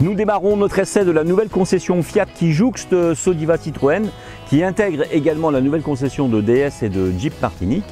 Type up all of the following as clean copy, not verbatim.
Nous démarrons notre essai de la nouvelle concession Fiat qui jouxte Sodiva Citroën, qui intègre également la nouvelle concession de DS et de Jeep Martinique.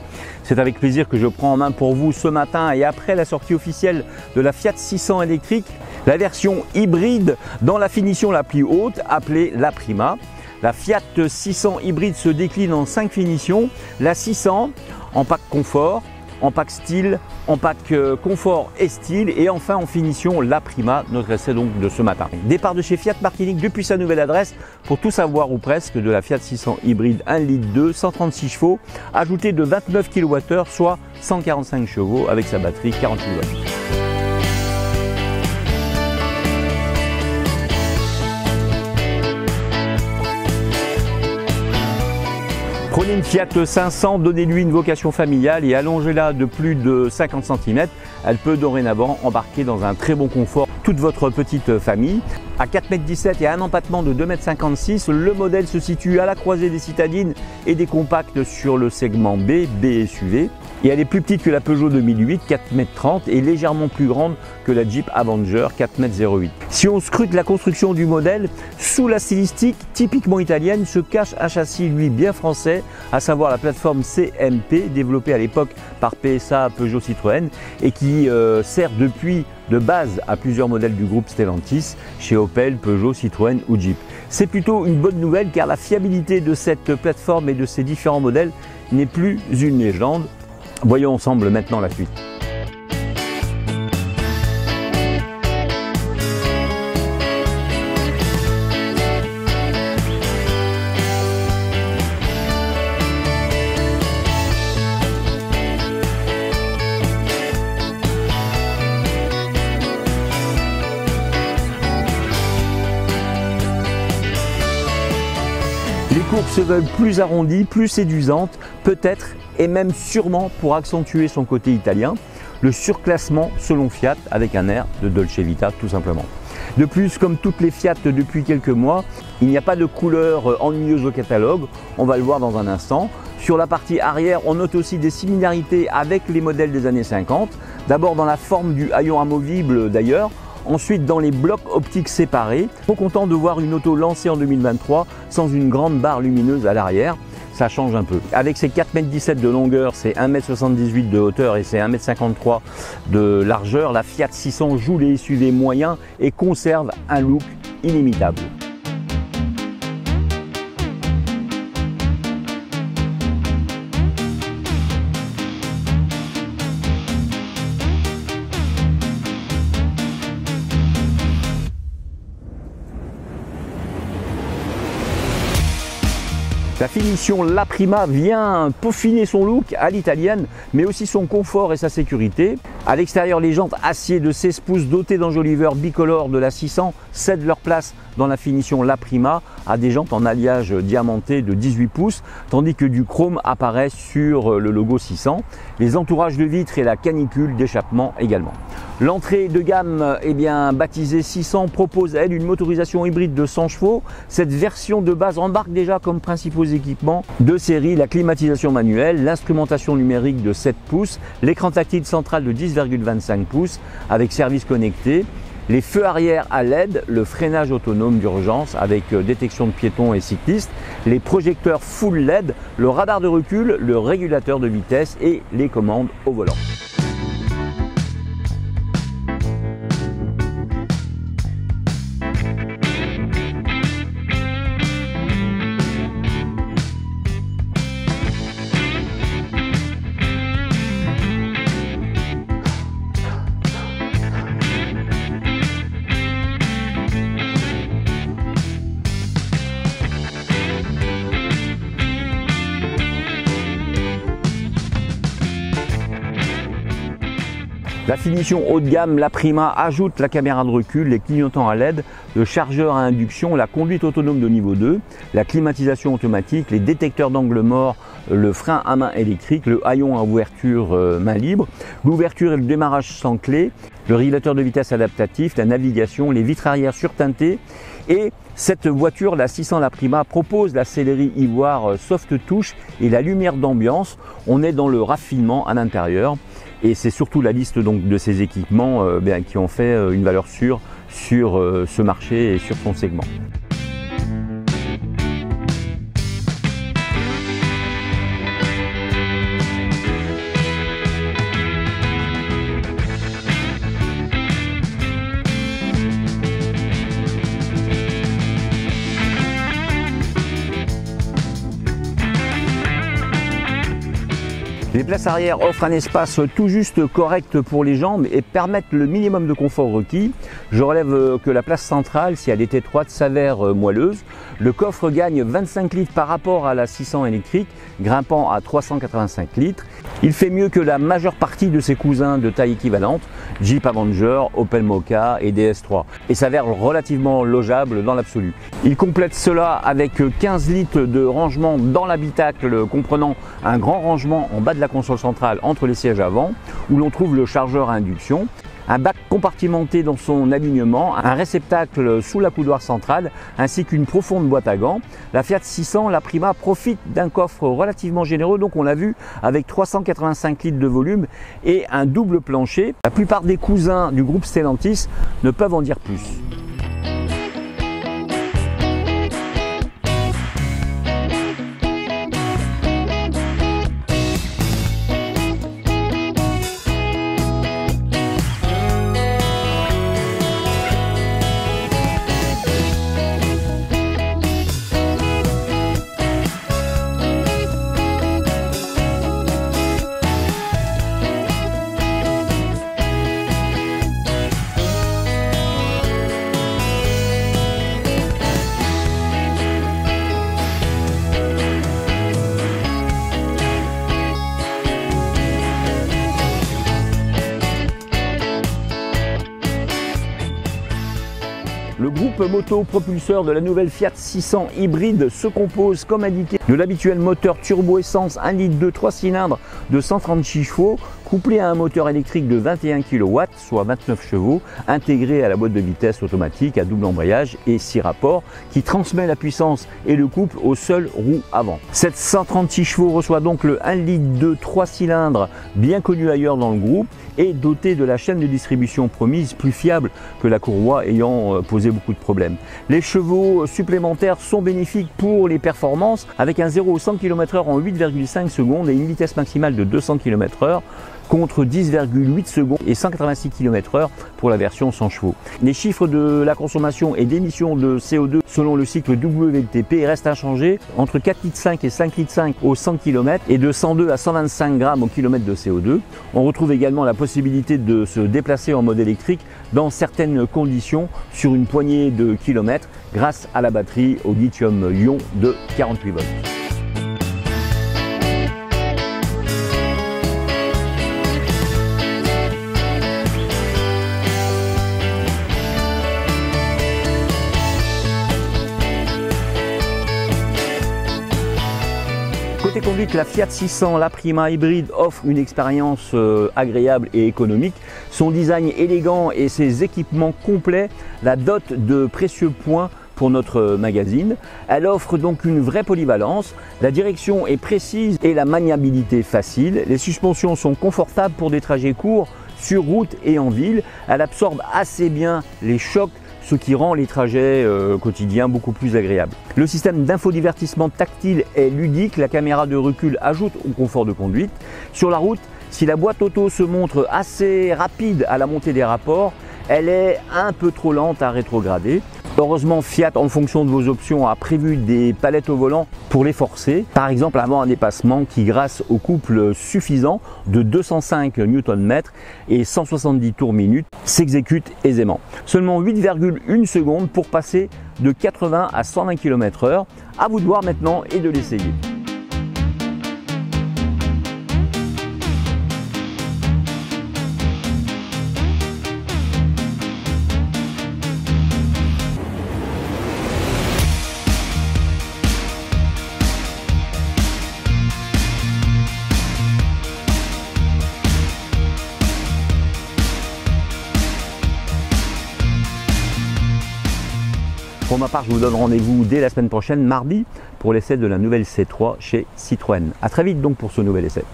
C'est avec plaisir que je prends en main pour vous ce matin et après la sortie officielle de la Fiat 600 électrique, la version hybride dans la finition la plus haute appelée la Prima. La Fiat 600 hybride se décline en 5 finitions, la 600 en pack confort, en pack style, en pack confort et style et enfin en finition la Prima, notre essai donc de ce matin. Départ de chez Fiat Martinique depuis sa nouvelle adresse pour tout savoir ou presque de la Fiat 600 hybride 1 litre 2, 136 chevaux, ajouté de 29 kWh, soit 145 chevaux avec sa batterie 40 kW. Prenez une Fiat 500, donnez-lui une vocation familiale et allongez-la de plus de 50 cm. Elle peut dorénavant embarquer dans un très bon confort toute votre petite famille. À 4,17 m et à un empattement de 2,56 m, le modèle se situe à la croisée des citadines et des compacts sur le segment B SUV. Et elle est plus petite que la Peugeot 2008, 4,30 m et légèrement plus grande que la Jeep Avenger, 4,08 m. Si on scrute la construction du modèle, sous la stylistique typiquement italienne se cache un châssis lui bien français, à savoir la plateforme CMP développée à l'époque par PSA Peugeot Citroën et qui sert depuis de base à plusieurs modèles du groupe Stellantis chez Opel, Peugeot, Citroën ou Jeep. C'est plutôt une bonne nouvelle car la fiabilité de cette plateforme et de ces différents modèles n'est plus une légende. Voyons ensemble maintenant la suite. Les courbes se veulent plus arrondies, plus séduisantes, peut-être et même sûrement pour accentuer son côté italien, le surclassement selon Fiat avec un air de Dolce Vita tout simplement. De plus, comme toutes les Fiat depuis quelques mois, il n'y a pas de couleur ennuyeuse au catalogue, on va le voir dans un instant. Sur la partie arrière, on note aussi des similarités avec les modèles des années 50, d'abord dans la forme du haillon amovible d'ailleurs, ensuite dans les blocs optiques séparés. Trop content de voir une auto lancée en 2023 sans une grande barre lumineuse à l'arrière. Ça change un peu. Avec ses 4,17 m de longueur, ses 1,78 m de hauteur et ses 1,53 m de largeur, la Fiat 600 joue les SUV moyens et conserve un look inimitable. La finition La Prima vient peaufiner son look à l'italienne, mais aussi son confort et sa sécurité. À l'extérieur, les jantes acier de 16 pouces dotées d'enjoliveurs bicolores de la 600 cèdent leur place dans la finition La Prima à des jantes en alliage diamanté de 18 pouces, tandis que du chrome apparaît sur le logo 600. Les entourages de vitres et la canicule d'échappement également. L'entrée de gamme, baptisée 600, propose elle une motorisation hybride de 100 chevaux. Cette version de base embarque déjà comme principaux équipements de série la climatisation manuelle, l'instrumentation numérique de 7 pouces, l'écran tactile central de 10,25 pouces avec service connecté, les feux arrière à LED, le freinage autonome d'urgence avec détection de piétons et cyclistes, les projecteurs full LED, le radar de recul, le régulateur de vitesse et les commandes au volant. La finition haut de gamme, la Prima, ajoute la caméra de recul, les clignotants à LED, le chargeur à induction, la conduite autonome de niveau 2, la climatisation automatique, les détecteurs d'angle mort, le frein à main électrique, le haillon à ouverture main libre, l'ouverture et le démarrage sans clé, le régulateur de vitesse adaptatif, la navigation, les vitres arrière surteintées. Et cette voiture, la 600 La Prima, propose la sellerie ivoire soft touch et la lumière d'ambiance. On est dans le raffinement à l'intérieur et c'est surtout la liste donc de ces équipements qui ont fait une valeur sûre sur ce marché et sur son segment. Les places arrière offrent un espace tout juste correct pour les jambes et permettent le minimum de confort requis. Je relève que la place centrale, si elle est étroite, s'avère moelleuse. Le coffre gagne 25 litres par rapport à la 600 électrique, grimpant à 385 litres. Il fait mieux que la majeure partie de ses cousins de taille équivalente, Jeep Avenger, Opel Mokka et DS3, et s'avère relativement logeable dans l'absolu. Il complète cela avec 15 litres de rangement dans l'habitacle, comprenant un grand rangement en bas de la console centrale entre les sièges avant, où l'on trouve le chargeur à induction, un bac compartimenté dans son alignement, un réceptacle sous la coudoir centrale, ainsi qu'une profonde boîte à gants. La Fiat 600, la Prima, profite d'un coffre relativement généreux, donc on l'a vu, avec 385 litres de volume et un double plancher. La plupart des cousins du groupe Stellantis ne peuvent en dire plus. Le groupe moto-propulseur de la nouvelle Fiat 600 hybride se compose, comme indiqué, de l'habituel moteur turbo-essence 1,2 litre 3 cylindres de 136 chevaux, couplé à un moteur électrique de 21 kW, soit 29 chevaux, intégré à la boîte de vitesse automatique à double embrayage et 6 rapports, qui transmet la puissance et le couple aux seules roues avant. Cette 136 chevaux reçoit donc le 1,2 litre 3 cylindres, bien connu ailleurs dans le groupe, et doté de la chaîne de distribution promise, plus fiable que la courroie ayant posé beaucoup de problèmes. Les chevaux supplémentaires sont bénéfiques pour les performances, avec un 0 au 100 km/h en 8,5 secondes et une vitesse maximale de 200 km/h contre 10,8 secondes et 186 km/h pour la version 100 chevaux. Les chiffres de la consommation et d'émissions de CO2 selon le cycle WLTP restent inchangés entre 4,5 litres et 5,5 litres au 100 km et de 102 à 125 grammes au kilomètre de CO2. On retrouve également la possibilité de se déplacer en mode électrique dans certaines conditions sur une poignée de kilomètres grâce à la batterie au lithium-ion de 48 volts. Côté conduite, la Fiat 600, la Prima hybride offre une expérience agréable et économique. Son design élégant et ses équipements complets la dotent de précieux points pour notre magazine. Elle offre donc une vraie polyvalence. La direction est précise et la maniabilité facile. Les suspensions sont confortables pour des trajets courts sur route et en ville. Elle absorbe assez bien les chocs, ce qui rend les trajets quotidiens beaucoup plus agréables. Le système d'infodivertissement tactile est ludique, la caméra de recul ajoute au confort de conduite. Sur la route, si la boîte auto se montre assez rapide à la montée des rapports, elle est un peu trop lente à rétrograder. Heureusement, Fiat, en fonction de vos options, a prévu des palettes au volant pour les forcer. Par exemple, avant un dépassement qui, grâce au couple suffisant de 205 Nm et 170 tours minute, s'exécute aisément. Seulement 8,1 secondes pour passer de 80 à 120 km/h. À vous de voir maintenant et de l'essayer. Pour ma part, je vous donne rendez-vous dès la semaine prochaine, mardi, pour l'essai de la nouvelle C3 chez Citroën. A très vite donc pour ce nouvel essai.